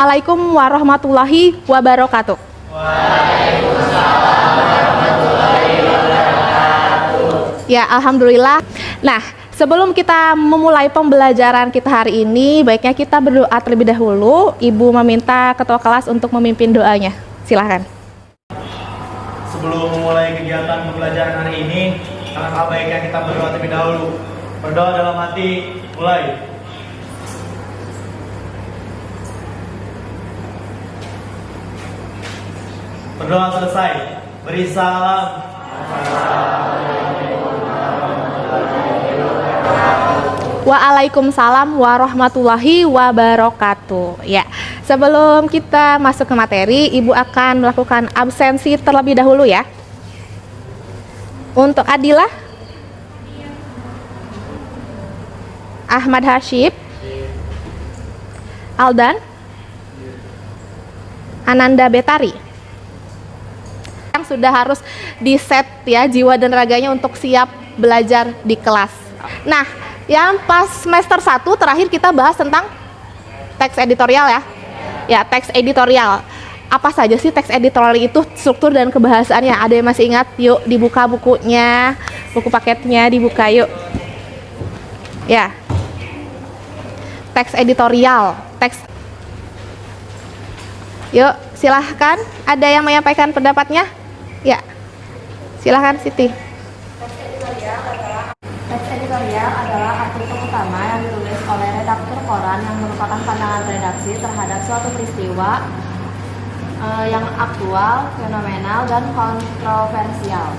Assalamualaikum warahmatullahi wabarakatuh. Waalaikumsalam warahmatullahi wabarakatuh. Ya, alhamdulillah. Nah, sebelum kita memulai pembelajaran kita hari ini, baiknya kita berdoa terlebih dahulu. Ibu meminta ketua kelas untuk memimpin doanya. Silahkan. Sebelum memulai kegiatan pembelajaran hari ini, alangkah baiknya kita berdoa terlebih dahulu. Berdoa dalam hati, mulai. Berdoa selesai, beri salam. Waalaikumsalam warahmatullahi wabarakatuh. Ya, sebelum kita masuk ke materi, Ibu akan melakukan absensi terlebih dahulu ya. Untuk Adila, Ahmad Hashib, Aldan, Ananda Betari, yang sudah harus di-set ya jiwa dan raganya untuk siap belajar di kelas. Nah, yang pas semester 1 terakhir kita bahas tentang teks editorial ya. Ya, teks editorial. Apa saja sih teks editorial itu, struktur dan kebahasaannya? Ada yang masih ingat? Yuk dibuka bukunya, buku paketnya dibuka yuk. Ya. Teks editorial, teks. Yuk, silahkan. Ada yang menyampaikan pendapatnya? Ya, silahkan Siti. Teks editorial adalah artikel utama yang ditulis oleh redaktur koran yang merupakan pandangan redaksi terhadap suatu peristiwa yang aktual, fenomenal, dan kontroversial.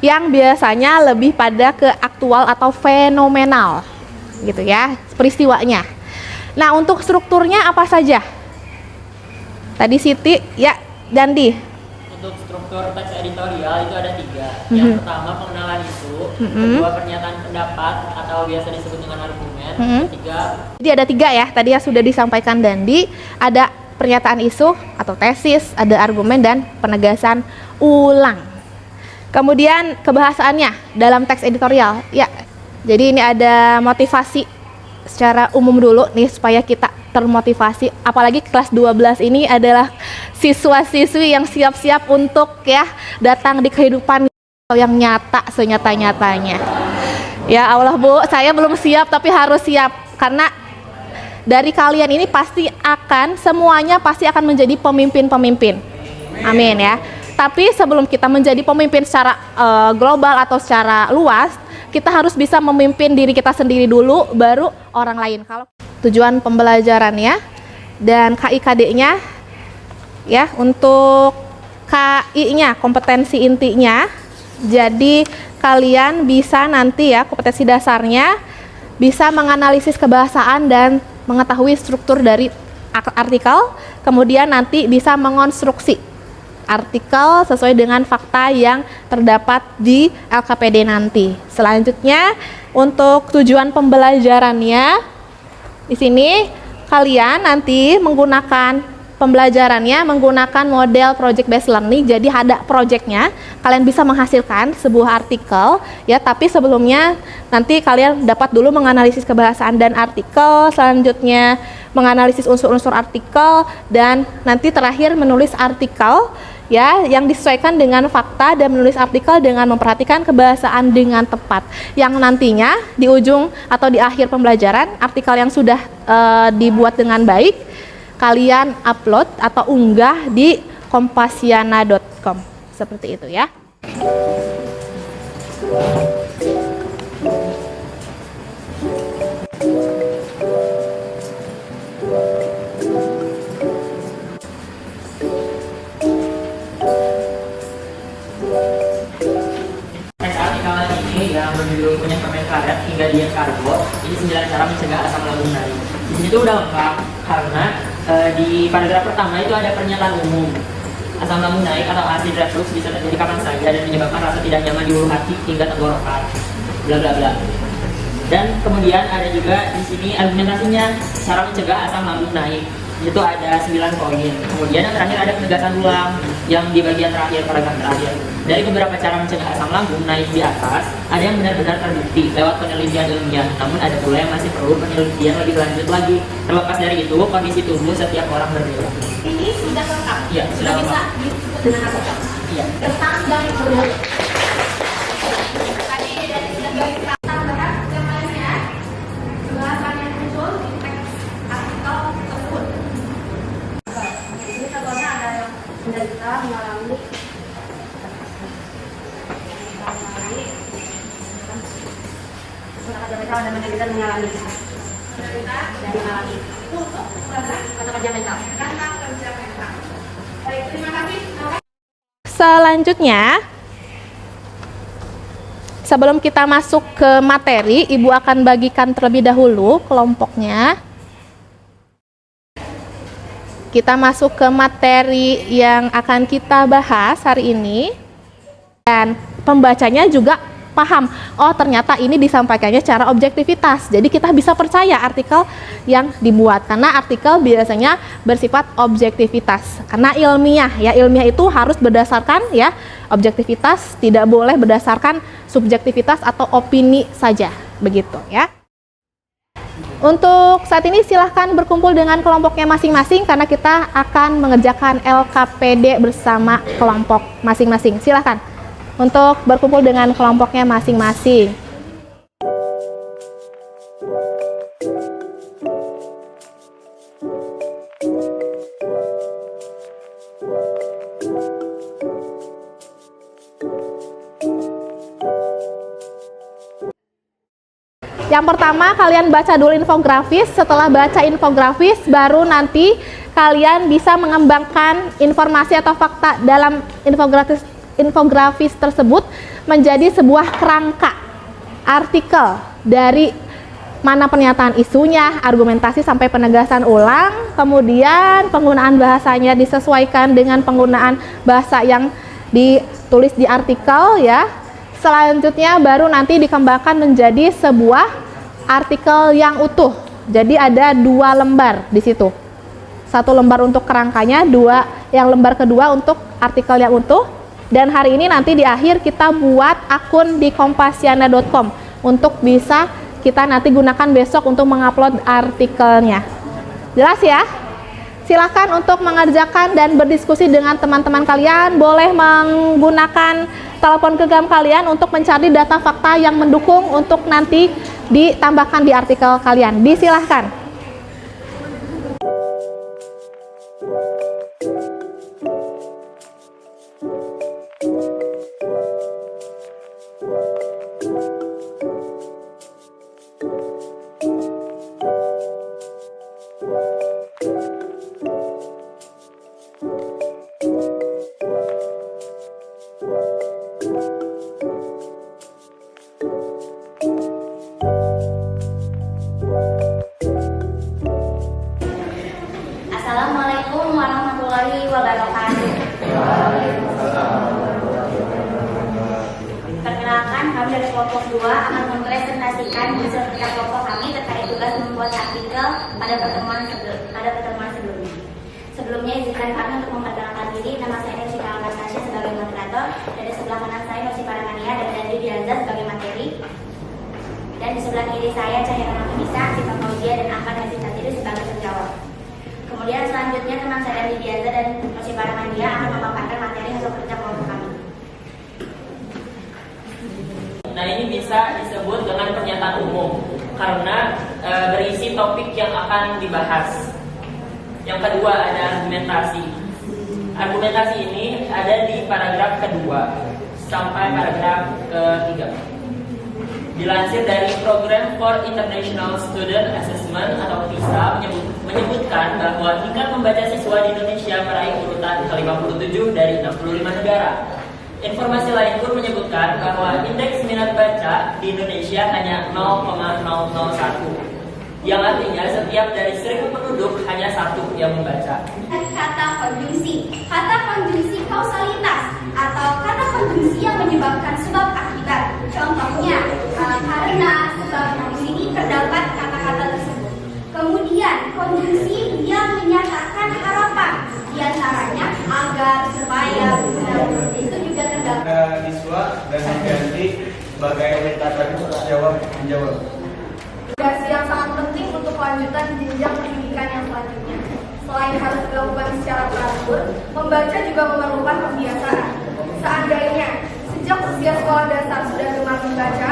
Yang biasanya lebih pada ke aktual atau fenomenal, gitu ya, peristiwanya. Nah, untuk strukturnya apa saja? Tadi Siti, ya, Dandi. Untuk struktur teks editorial itu ada 3. Yang pertama pengenalan isu, kedua pernyataan pendapat atau biasa disebut dengan argumen, ketiga. Jadi ada 3 ya, tadi yang sudah disampaikan Dandi, ada pernyataan isu atau tesis, ada argumen dan penegasan ulang. Kemudian kebahasaannya dalam teks editorial, ya. Jadi ini ada motivasi secara umum dulu nih supaya kita termotivasi, apalagi kelas 12 ini adalah siswa-siswi yang siap-siap untuk ya datang di kehidupan yang nyata senyata-nyatanya. Ya Allah Bu, saya belum siap tapi harus siap karena dari kalian ini semuanya pasti akan menjadi pemimpin-pemimpin. Amin ya. Tapi sebelum kita menjadi pemimpin secara global atau secara luas, kita harus bisa memimpin diri kita sendiri dulu, baru orang lain. Kalau tujuan pembelajarannya dan KIKD-nya ya, untuk KI-nya kompetensi intinya, jadi kalian bisa nanti ya kompetensi dasarnya bisa menganalisis kebahasaan dan mengetahui struktur dari artikel, kemudian nanti bisa mengonstruksi artikel sesuai dengan fakta yang terdapat di LKPD nanti. Selanjutnya untuk tujuan pembelajarannya, di sini kalian nanti pembelajarannya menggunakan model project based learning. Jadi ada projectnya, kalian bisa menghasilkan sebuah artikel ya. Tapi sebelumnya nanti kalian dapat dulu menganalisis kebahasaan dan artikel, selanjutnya menganalisis unsur-unsur artikel, dan nanti terakhir menulis artikel ya yang disesuaikan dengan fakta dan menulis artikel dengan memperhatikan kebahasaan dengan tepat. Yang nantinya di ujung atau di akhir pembelajaran, artikel yang sudah dibuat dengan baik kalian upload atau unggah di kompasiana.com. Seperti itu ya. Yang berjudul punya permen karet hingga diet karbo, ini 9 cara mencegah asam lambung naik. Di sini tuh udah lengkap karena di paragraf pertama itu ada pernyataan umum. Asam lambung naik atau acid reflux bisa terjadi kapan saja dan menyebabkan rasa tidak nyaman di ulu hati hingga tenggorokan, bla bla bla. Dan kemudian ada juga di sini argumentasinya cara mencegah asam lambung naik. Itu ada 9 poin. Kemudian yang terakhir ada penegasan ulang yang di bagian terakhir, paragraf terakhir. Dari beberapa cara mencegah asam lambung naik di atas, ada yang benar-benar terbukti lewat penelitian ilmiah. Namun ada pula yang masih perlu penelitian lebih lanjut lagi. Terlepas dari itu, kondisi tubuh setiap orang berbeda. Ini sudah lengkap. Iya, sudah bisa lengkap. disebut dengan apa? Iya. Tentang dan berbeda. Tadi dari sudah dari tambahan yang lainnya, bahasan yang muncul di teks artikel tersebut. Ini contohnya ada yang menderita mengalami ada menderita mengalami dan mengalami kata kerja mental. Baik, terima kasih. Selanjutnya, sebelum kita masuk ke materi, Ibu akan bagikan terlebih dahulu kelompoknya. Kita masuk ke materi yang akan kita bahas hari ini. Dan pembacanya juga paham, oh ternyata ini disampaikannya secara objektivitas. Jadi kita bisa percaya artikel yang dibuat karena artikel biasanya bersifat objektivitas. Karena ilmiah ya, ilmiah itu harus berdasarkan ya objektivitas, tidak boleh berdasarkan subjektivitas atau opini saja, begitu ya. Untuk saat ini silahkan berkumpul dengan kelompoknya masing-masing karena kita akan mengerjakan LKPD bersama kelompok masing-masing. Silahkan untuk berkumpul dengan kelompoknya masing-masing. Yang pertama, kalian baca dulu infografis. Setelah baca infografis, baru nanti kalian bisa mengembangkan informasi atau fakta dalam infografis tersebut menjadi sebuah kerangka artikel dari mana pernyataan isunya, argumentasi sampai penegasan ulang, kemudian penggunaan bahasanya disesuaikan dengan penggunaan bahasa yang ditulis di artikel ya. Selanjutnya baru nanti dikembangkan menjadi sebuah artikel yang utuh. Jadi ada 2 lembar di situ. 1 lembar untuk kerangkanya, yang lembar kedua untuk artikel yang utuh. Dan hari ini nanti di akhir kita buat akun di kompasiana.com untuk bisa kita nanti gunakan besok untuk mengupload artikelnya. Jelas ya? Silakan untuk mengerjakan dan berdiskusi dengan teman-teman kalian. Boleh menggunakan telepon genggam kalian untuk mencari data fakta yang mendukung untuk nanti ditambahkan di artikel kalian. Disilahkan. Assalamualaikum warahmatullahi wabarakatuh. Perkenalkan, kami dari kelompok 2 akan mempresentasikan hasil kerja kelompok kami terkait tugas membuat artikel pada pertemuan sebelumnya. Sebelumnya izinkan kami untuk memperkenalkan diri. Nama saya Nesika Anastasia sebagai moderator, dan di sebelah kanan saya Nosi Paramania dan Dandi Dianza sebagai materi. Dan di sebelah kiri saya Cahaya Nisa, Sifat Maudia dan Akan Hasi Tatiru sebagai penjawab. Kemudian selanjutnya teman saya Dandi Dianza dan Nosi Paramania akan memaparkan materi hasil kerja kelompok kami. Nah, ini bisa disebut dengan pernyataan umum karena berisi topik yang akan dibahas. Yang kedua ada argumentasi. Argumentasi ini ada di paragraf kedua sampai paragraf ketiga. Dilansir dari Program for International Student Assessment atau PISA menyebutkan bahwa tingkat membaca siswa di Indonesia meraih urutan ke-57 dari 65 negara. Informasi lain pun menyebutkan bahwa indeks minat baca di Indonesia hanya 0,001, yang artinya setiap dari 1000 penduduk hanya 1 yang membaca. Kata konjungsi, kata konjungsi kausalitas atau kata konjungsi yang menyebabkan sebab akibat. Contohnya, karena sebab di sini terdapat kata-kata tersebut. Kemudian konjungsi yang menyatakan sebagai menjawab. Fondasi yang sangat penting untuk kelanjutan jenjang pendidikan yang selanjutnya. Selain harus dilakukan secara teratur, membaca juga memerlukan pembiasaan. Seandainya sejak usia sekolah dasar sudah gemar membaca,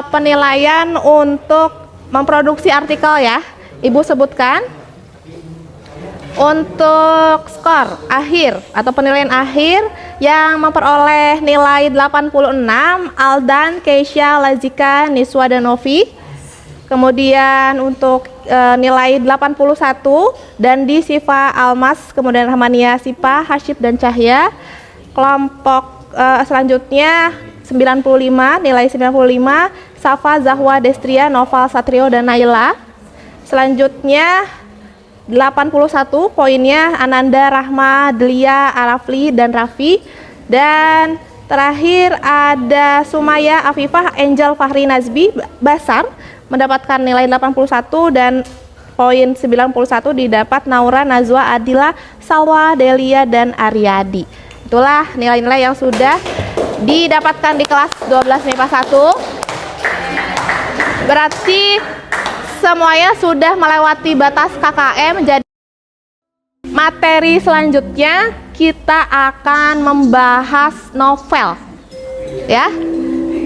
penilaian untuk memproduksi artikel ya, Ibu sebutkan. Untuk skor akhir atau penilaian akhir yang memperoleh nilai 86, Aldan, Keisha, Lazika, Niswa, dan Novi. Kemudian untuk nilai 81, Dandi, Siva, Almas, kemudian Rahmania, Sipa, Hasyib, dan Cahya. Kelompok selanjutnya 95, nilai 95, Safa, Zahwa, Destria, Noval, Satrio, dan Naila. Selanjutnya 81 poinnya Ananda, Rahma, Delia, Arafli, dan Raffi. Dan terakhir ada Sumaya, Afifah, Angel, Fahri, Nazbi, Basar mendapatkan nilai 81 dan poin 91 didapat Naura, Nazwa, Adila, Salwa, Delia, dan Aryadi. Itulah nilai-nilai yang sudah didapatkan di kelas 12 MIPA 1. Berarti semuanya sudah melewati batas KKM. Jadi materi selanjutnya kita akan membahas novel. Ya.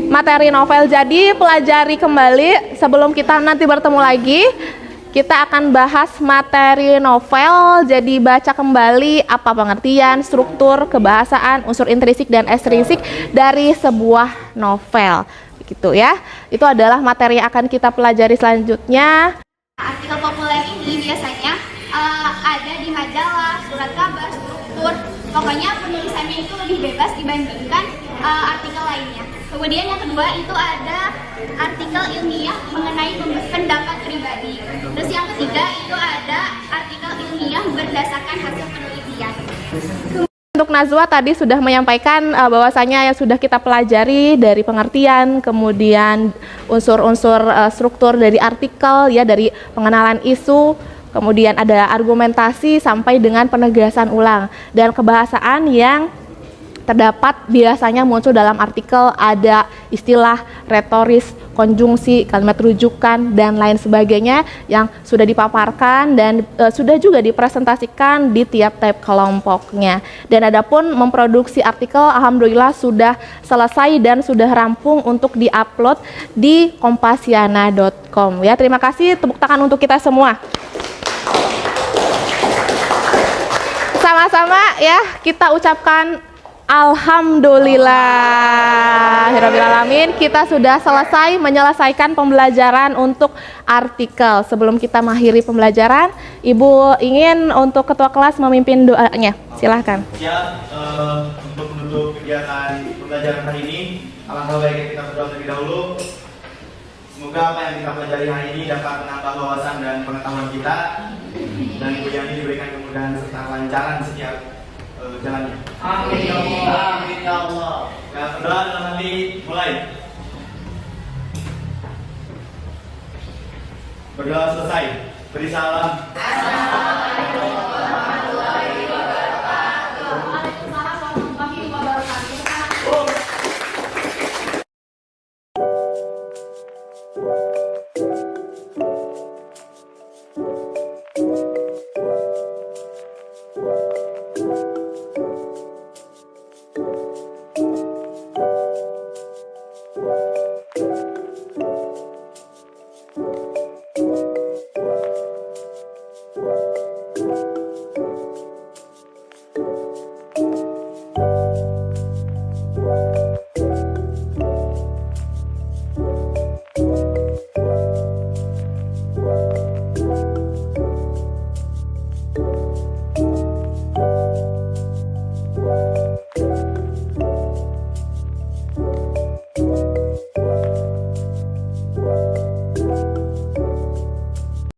Materi novel. Jadi pelajari kembali sebelum kita nanti bertemu lagi. Kita akan bahas materi novel. Jadi baca kembali apa pengertian, struktur, kebahasaan, unsur intrinsik dan ekstrinsik dari sebuah novel. Gitu ya. Itu adalah materi yang akan kita pelajari selanjutnya. Artikel populer ini biasanya ada di majalah, surat kabar, struktur. Pokoknya penulisannya itu lebih bebas dibandingkan artikel lainnya. Kemudian yang kedua itu ada artikel ilmiah mengenai pendapat pribadi. Terus yang ketiga itu ada artikel ilmiah berdasarkan hasil penelitian. Untuk Nazwa tadi sudah menyampaikan bahwasanya yang sudah kita pelajari dari pengertian, kemudian unsur-unsur struktur dari artikel ya, dari pengenalan isu, kemudian ada argumentasi sampai dengan penegasan ulang, dan kebahasaan yang terdapat biasanya muncul dalam artikel ada istilah retoris, konjungsi, kalimat rujukan, dan lain sebagainya yang sudah dipaparkan dan sudah juga dipresentasikan di tiap-tiap kelompoknya. Dan adapun memproduksi artikel alhamdulillah sudah selesai dan sudah rampung untuk diupload di kompasiana.com ya. Terima kasih, tepuk tangan untuk kita semua. Sama-sama ya, kita ucapkan alhamdulillahirrabbilalamin, kita sudah menyelesaikan pembelajaran untuk artikel. Sebelum kita mengakhiri pembelajaran, Ibu ingin untuk ketua kelas memimpin doanya. Silahkan. Siap untuk menutup kegiatan pembelajaran hari ini. Alangkah baiknya kita berdoa terlebih dahulu. Semoga apa yang kita pelajari hari ini dapat menambah wawasan dan pengetahuan kita, dan Ibu Yani diberikan kemudahan serta kelancaran setiap jalannya. Amin ya Allah. Amin ya Allah. Nah, berdoa dalam hati mulai. Berdoa selesai. Beri salam. Assalamualaikum warahmatullahi wabarakatuh.